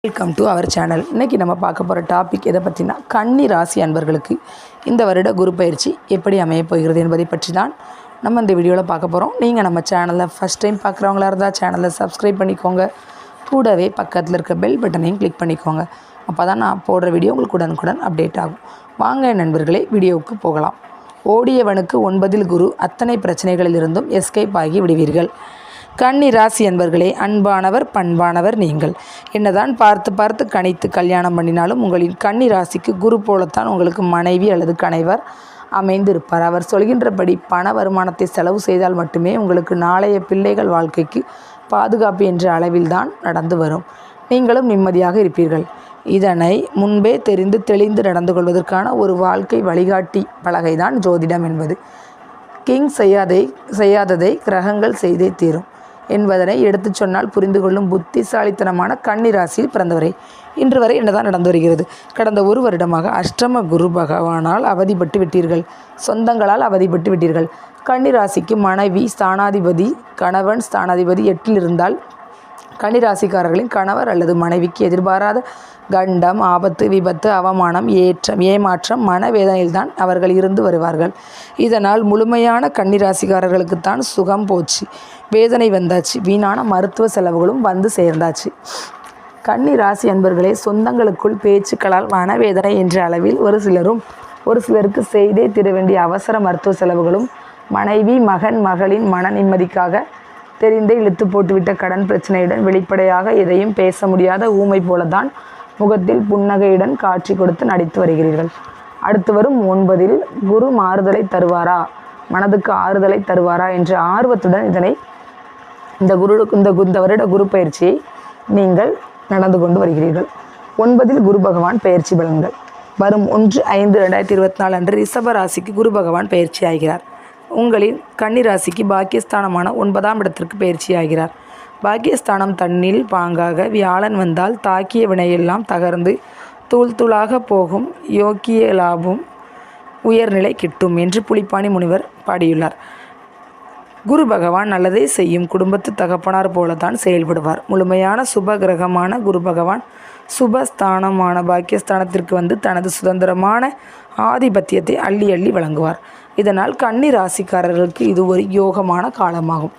Welcome to our channel. இன்றைக்கி நம்ம பார்க்க போகிற டாபிக் எதை பற்றினா, கன்னி ராசி அன்பர்களுக்கு இந்த வருட குரு பயிற்சி எப்படி அமையப் போகிறது என்பதை பற்றி தான் நம்ம இந்த வீடியோவில் பார்க்க போகிறோம். நீங்கள் நம்ம சேனலில் ஃபஸ்ட் டைம் பார்க்குறவங்களா இருந்தால் சேனலை சப்ஸ்கிரைப் பண்ணிக்கோங்க. கூடவே பக்கத்தில் இருக்க பெல் பட்டனையும் கிளிக் பண்ணிக்கோங்க. அப்போ தான் நான் போடுற வீடியோ உங்களுக்கு உடனுக்குடன் அப்டேட் ஆகும். வாங்க நண்பர்களே, வீடியோவுக்கு போகலாம். ஓடியவனுக்கு 9 குரு, அத்தனை பிரச்சனைகளிலிருந்தும் எஸ்கேப் ஆகி விடுவீர்கள். கன்னி ராசி அன்பர்களே, அன்பானவர் பண்பானவர் நீங்கள். என்னதான் பார்த்து பார்த்து கணித்து கல்யாணம் பண்ணினாலும் உங்களின் கன்னி ராசிக்கு குரு போலத்தான் உங்களுக்கு மனைவி அல்லது கணவர் அமைந்திருப்பார். அவர் சொல்கின்றபடி பண வருமானத்தை செலவு செய்தால் மட்டுமே உங்களுக்கு நாளைய பிள்ளைகள் வாழ்க்கைக்கு பாதுகாப்பு என்ற அளவில்தான் நடந்து வரும். நீங்களும் நிம்மதியாக இருப்பீர்கள். இதனை முன்பே தெரிந்து தெளிந்து நடந்து கொள்வதற்கான ஒரு வாழ்க்கை வழிகாட்டி பலகைதான் ஜோதிடம் என்பது. கிங் செய்யாததை கிரகங்கள் செய்தே தீரும் என்பதனை எடுத்துச் சொன்னால் புரிந்து கொள்ளும் புத்திசாலித்தனமான கன்னி ராசியில் பிறந்தவரை இன்று வரை என்னதான் நடந்து வருகிறது. கடந்த ஒரு வருடமாக அஷ்டம குரு பகவானால் அவதிப்பட்டு விட்டீர்கள். சொந்தங்களால் அவதிப்பட்டு விட்டீர்கள். கன்னி ராசிக்கு மனைவி ஸ்தானாதிபதி, கணவன் ஸ்தானாதிபதி 8 இருந்தால் கன்னி ராசிக்காரர்களின் கணவர் அல்லது மனைவிக்கு எதிர்பாராத கண்டம், ஆபத்து, விபத்து, அவமானம், ஏமாற்றம், மனவேதனையில்தான் அவர்கள் இருந்து வருவார்கள். இதனால் முழுமையான கன்னி ராசிக்காரர்களுக்குத்தான் சுகம் போச்சு, வேதனை வந்தாச்சு, வீணான மருத்துவ செலவுகளும் வந்து சேர்ந்தாச்சு. கன்னி ராசி அன்பர்களே, சொந்தங்களுக்குள் பேச்சுக்களால் மனவேதனை என்ற அளவில் ஒரு சிலருக்கு செய்தே தீர வேண்டிய அவசர மருத்துவ செலவுகளும், மனைவி மகன் மகளின் மன நிம்மதிக்காக தெரிந்தே இழுத்து போட்டுவிட்ட கடன் பிரச்சனையுடன் வெளிப்படையாக எதையும் பேச முடியாத ஊமை போலதான் முகத்தில் புன்னகையுடன் காட்சி கொடுத்து நடித்து வருகிறீர்கள். அடுத்து வரும் 9 குரு மாறுதலை தருவாரா, மனதுக்கு ஆறுதலை தருவாரா என்ற ஆர்வத்துடன் இந்த வருட குரு பயிற்சியை நீங்கள் நடந்து கொண்டு வருகிறீர்கள். 9 குரு பகவான் பயிற்சி பலன்கள். வரும் 1/5/2024 அன்று ரிஷப ராசிக்கு குரு பகவான் பயிற்சி ஆகிறார். உங்களின் கன்னி ராசிக்கு பாக்கியஸ்தானமான 9ஆம் இடத்திற்கு பயிற்சி ஆகிறார். பாக்கியஸ்தானம் தன்னில் பாங்காக வியாழன் வந்தால் தாக்கிய வினையெல்லாம் தகர்ந்து தூள் தூளாக போகும், யோக்கிய லாபம், உயர்நிலை கிட்டும் என்று புலிப்பாணி முனிவர் பாடியுள்ளார். குரு பகவான் நல்லதே செய்யும் குடும்பத்து தகப்பனார் போலத்தான் செயல்படுவார். முழுமையான சுப கிரகமான குரு பகவான் சுபஸ்தானமான பாக்கியஸ்தானத்திற்கு வந்து தனது சுதந்திரமான ஆதிபத்தியத்தை அள்ளி அள்ளி வழங்குவார். இதனால் கன்னி ராசிக்காரர்களுக்கு இது ஒரு யோகமான காலமாகும்.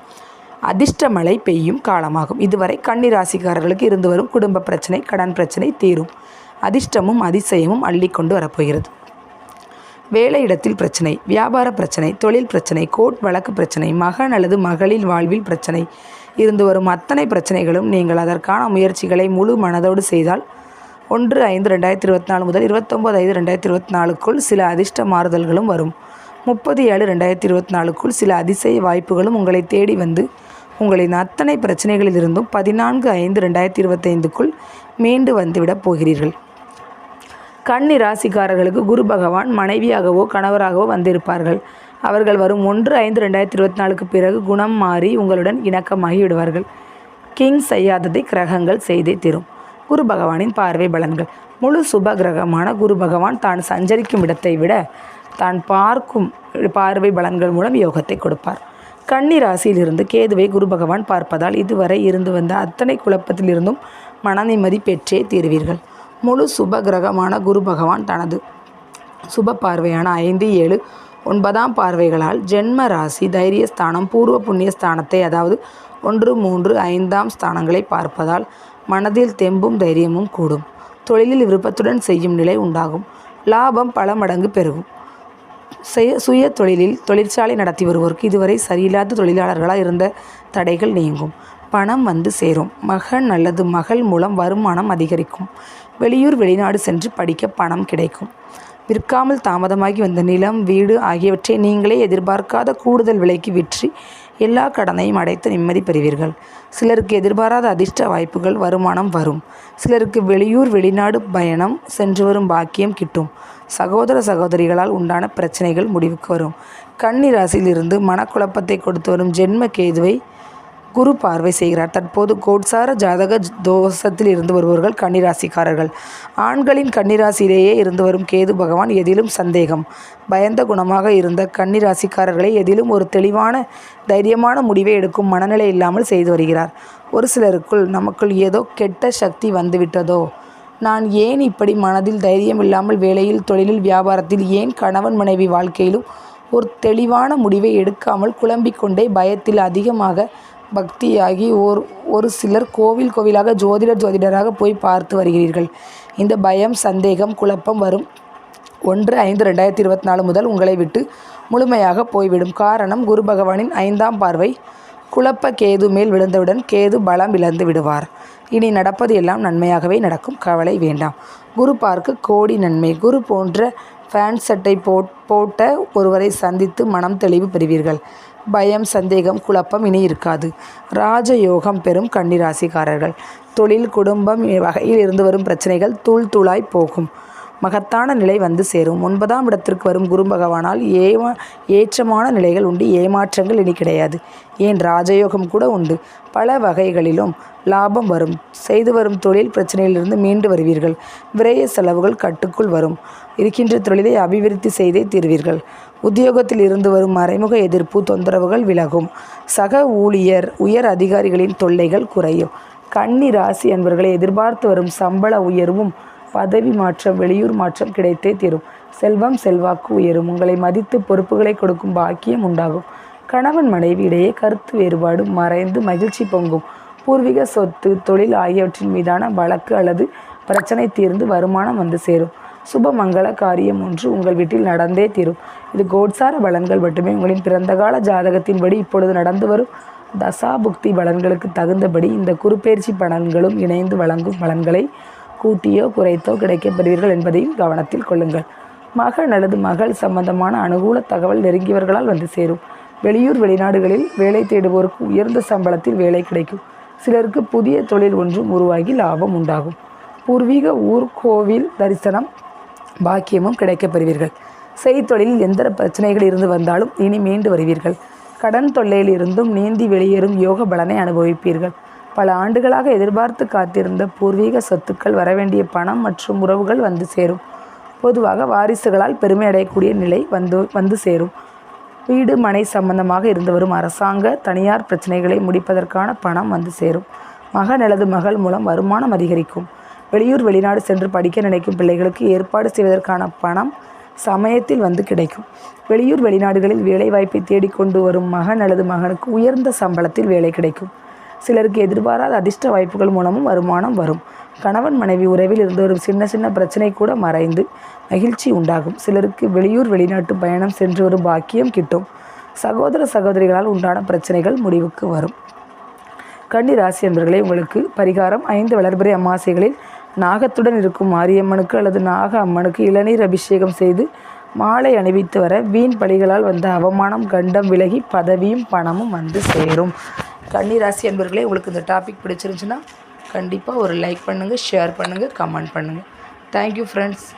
அதிர்ஷ்ட மழை பெய்யும் காலமாகும். இதுவரை கன்னி ராசிக்காரர்களுக்கு இருந்து வரும் குடும்ப பிரச்சனை, கடன் பிரச்சனை தீரும். அதிர்ஷ்டமும் அதிசயமும் அள்ளி கொண்டு வரப்போகிறது. வேலையிடத்தில் பிரச்சனை, வியாபார பிரச்சனை, தொழில் பிரச்சனை, கோர்ட் வழக்கு பிரச்சனை, மகன் அல்லது மகளின் வாழ்வில் பிரச்சனை இருந்து வரும் அத்தனை பிரச்சனைகளும் நீங்கள் அதற்கான முயற்சிகளை முழு மனதோடு செய்தால் 1/5/2024 முதல் 29/5/2024க்குள் சில அதிர்ஷ்ட மாறுதல்களும் வரும். 30/7/2024க்குள் சில அதிசய வாய்ப்புகளும் உங்களை தேடி வந்து உங்களின் அத்தனை பிரச்சனைகளிலிருந்தும் 14/5/2025க்குள் மீண்டு வந்துவிடப் போகிறீர்கள். கன்னி ராசிக்காரர்களுக்கு குரு பகவான் மனைவியாகவோ கணவராகவோ வந்திருப்பார்கள். அவர்கள் வரும் 1/5/2024க்கு பிறகு குணம் மாறி உங்களுடன் இணக்கமாகி விடுவார்கள். கிங் செய்யாததை கிரகங்கள் செய்தே தீரும். குரு பகவானின் பார்வை பலன்கள். முழு சுப கிரகமான குரு பகவான் தான் சஞ்சரிக்கும் இடத்தை விட தான் பார்க்கும் பார்வை பலன்கள் மூலம் யோகத்தை கொடுப்பார். கன்னி ராசியிலிருந்து கேதுவை குரு பகவான் பார்ப்பதால் இதுவரை இருந்து வந்த அத்தனை குழப்பத்திலிருந்தும் மன நிம்மதி பெற்றே தீர்வீர்கள். முழு சுப கிரகமான குரு பகவான் தனது சுப பார்வையான 5, 7, 9ஆம் பார்வைகளால் ஜென்ம ராசி, தைரியஸ்தானம், பூர்வ புண்ணிய ஸ்தானத்தை, அதாவது 1, 3, 5ஆம் ஸ்தானங்களை பார்ப்பதால் மனதில் தெம்பும் தைரியமும் கூடும். தொழிலில் விருப்பத்துடன் செய்யும் நிலை உண்டாகும். லாபம் பல மடங்கு பெருகும். சுய தொழிலில் தொழிற்சாலை நடத்தி வருவோருக்கு இதுவரை சரியில்லாத தொழிலாளர்களாக இருந்த தடைகள் நீங்கும். பணம் வந்து சேரும். மகன் அல்லது மகள் மூலம் வருமானம் அதிகரிக்கும். வெளியூர் வெளிநாடு சென்று படிக்க பணம் கிடைக்கும். விற்காமல் தாமதமாகி வந்த நிலம், வீடு ஆகியவற்றை நீங்களே எதிர்பார்க்காத கூடுதல் விலைக்கு விற்று எல்லா கடனையும் அடைத்து நிம்மதி பெறுவீர்கள். சிலருக்கு எதிர்பாராத அதிர்ஷ்ட வாய்ப்புகள், வருமானம் வரும். சிலருக்கு வெளியூர் வெளிநாடு பயணம் சென்று வரும் பாக்கியம் கிட்டும். சகோதர சகோதரிகளால் உண்டான பிரச்சனைகள் முடிவுக்கு வரும். கன்னி ராசியிலிருந்து மனக்குழப்பத்தை கொடுத்து வரும் ஜென்ம கேதுவை குரு பார்வை செய்கிறார். தற்போது கோட்சார ஜாதக தோஷத்தில் இருந்து வருபவர்கள் கன்னிராசிக்காரர்கள். ஆண்களின் கன்னிராசியிலேயே இருந்து வரும் கேது பகவான் எதிலும் சந்தேகம் பயந்த குணமாக இருந்த கன்னிராசிக்காரர்களை எதிலும் ஒரு தெளிவான தைரியமான முடிவை எடுக்கும் மனநிலை இல்லாமல் செய்து வருகிறார். ஒரு சிலருக்குள் நமக்குள் ஏதோ கெட்ட சக்தி வந்துவிட்டதோ, நான் ஏன் இப்படி மனதில் தைரியம் இல்லாமல் வேலையில், தொழிலில், வியாபாரத்தில், ஏன் கணவன் மனைவி வாழ்க்கையிலும் ஒரு தெளிவான முடிவை எடுக்காமல் குழம்பிக் கொண்டே பயத்தில் அதிகமாக பக்தியாகி ஒரு சிலர் கோவிலாக ஜோதிடராக போய் பார்த்து வருகிறீர்கள். இந்த பயம், சந்தேகம், குழப்பம் வரும் 1/5/2024 முதல் உங்களை விட்டு முழுமையாக போய்விடும். காரணம், குரு பகவானின் 5ஆம் பார்வை குழப்ப கேது மேல் விழுந்தவுடன் கேது பலம் இழந்து விடுவார். இனி நடப்பது எல்லாம் நன்மையாகவே நடக்கும், கவலை வேண்டாம். குரு பார்க்க கோடி நன்மை. குரு போன்ற ஃபேன் சட்டை போட்ட ஒருவரை சந்தித்து மனம் தெளிவு பெறுவீர்கள். பயம், சந்தேகம், குழப்பம் இனி இருக்காது. ராஜயோகம் பெறும் கன்னிராசிக்காரர்கள். தொழில், குடும்பம் வகையில் இருந்து வரும் பிரச்சனைகள் தூளாய் போகும். மகத்தான நிலை வந்து சேரும். 9ஆம் இடத்திற்கு வரும் குரு பகவானால் ஏற்றமான நிலைகள் உண்டு. ஏமாற்றங்கள் இனி கிடையாது. ஏன் ராஜயோகம் கூட உண்டு. பல வகைகளிலும் லாபம் வரும். செய்து வரும் தொழில் பிரச்சனையிலிருந்து மீண்டு வருவீர்கள். விரய செலவுகள் கட்டுக்குள் வரும். இருக்கின்ற தொழிலை அபிவிருத்தி செய்தே தீர்வீர்கள். உத்தியோகத்தில் இருந்து வரும் மறைமுக எதிர்ப்பு, தொந்தரவுகள் விலகும். சக ஊழியர், உயர் அதிகாரிகளின் தொல்லைகள் குறையும். கன்னி ராசி என்பவர்களை எதிர்பார்த்து வரும் சம்பள உயர்வும், பதவி மாற்றம், வெளியூர் மாற்றம் கிடைத்தே தீரும். செல்வம், செல்வாக்கு உயரும். உங்களை மதித்து பொறுப்புகளை கொடுக்கும் பாக்கியம் உண்டாகும். கணவன் மனைவி இடையே கருத்து வேறுபாடு மறைந்து மகிழ்ச்சி பொங்கும். பூர்வீக சொத்து, தொழில் ஆகியவற்றின் மீதான வழக்கு அல்லது பிரச்சனை தீர்ந்து வருமானம் வந்து சேரும். சுப மங்கள காரியம் ஒன்று உங்கள் வீட்டில் நடந்தே தீரும். இது கோட்சார பலன்கள் மட்டுமே. உங்களின் பிறந்த கால ஜாதகத்தின்படி இப்பொழுது நடந்து வரும் தசாபுக்தி பலன்களுக்கு தகுந்தபடி இந்த குருப்பெயர்ச்சி பலன்களும் இணைந்து வழங்கும் பலன்களை கூட்டியோ குறைத்தோ கிடைக்கப்பெறுவீர்கள் என்பதையும் கவனத்தில் கொள்ளுங்கள். மகன் அல்லது மகள் சம்பந்தமான அனுகூல தகவல் நெருங்கியவர்களால் வந்து சேரும். வெளியூர், வெளிநாடுகளில் வேலை தேடுவோருக்கு உயர்ந்த சம்பளத்தில் வேலை கிடைக்கும். சிலருக்கு புதிய தொழில் ஒன்றும் உருவாகி லாபம் உண்டாகும். பூர்வீக ஊர், கோவில் தரிசனம் பாக்கியமும் கிடைக்கப்பெறுவீர்கள். செய்தொழிலில் எந்த பிரச்சனைகள் இருந்து வந்தாலும் இனி மீண்டு வருவீர்கள். கடன் தொல்லையில் இருந்தும் நீந்தி வெளியேறும் யோக பலனை அனுபவிப்பீர்கள். பல ஆண்டுகளாக எதிர்பார்த்து காத்திருந்த பூர்வீக சொத்துக்கள், வரவேண்டிய பணம் மற்றும் உறவுகள் வந்து சேரும். பொதுவாக வாரிசுகளால் பெருமை அடையக்கூடிய நிலை வந்து சேரும். வீடு, மனை சம்பந்தமாக இருந்து வரும் அரசாங்க, தனியார் பிரச்சனைகளை முடிப்பதற்கான பணம் வந்து சேரும். மகன் அல்லது மகள் மூலம் வருமானம் அதிகரிக்கும். வெளியூர், வெளிநாடு சென்று படிக்க நினைக்கும் பிள்ளைகளுக்கு ஏற்பாடு செய்வதற்கான பணம் சமயத்தில் வந்து கிடைக்கும். வெளியூர், வெளிநாடுகளில் வேலைவாய்ப்பை தேடிக்கொண்டு வரும் மகன் அல்லது மகனுக்கு உயர்ந்த சம்பளத்தில் வேலை கிடைக்கும். சிலருக்கு எதிர்பாராத அதிர்ஷ்ட வாய்ப்புகள் மூலமும் வருமானம் வரும். கணவன் மனைவி உறவில் இருந்து வரும் சின்ன பிரச்சனை கூட மறைந்து மகிழ்ச்சி உண்டாகும். சிலருக்கு வெளியூர், வெளிநாட்டு பயணம் சென்று வரும் பாக்கியம் கிட்டும். சகோதர சகோதரிகளால் உண்டான பிரச்சனைகள் முடிவுக்கு வரும். கன்னி ராசி என்பவர்களே, உங்களுக்கு பரிகாரம் 5 வளர்பிறை அமாவாசைகளில் நாகத்துடன் இருக்கும் மாரியம்மனுக்கு அல்லது நாக அம்மனுக்கு இளநீர் அபிஷேகம் செய்து மாலை அணிவித்து வர வீண் பழிகளால் வந்த அவமானம், கண்டம் விலகி பதவியும் பணமும் வந்து சேரும். கன்னிராசி அன்பர்களே, உங்களுக்கு இந்த டாபிக் பிடிச்சிருந்துச்சுன்னா கண்டிப்பாக ஒரு லைக் பண்ணுங்கள், ஷேர் பண்ணுங்கள், கமெண்ட் பண்ணுங்கள். Thank you friends.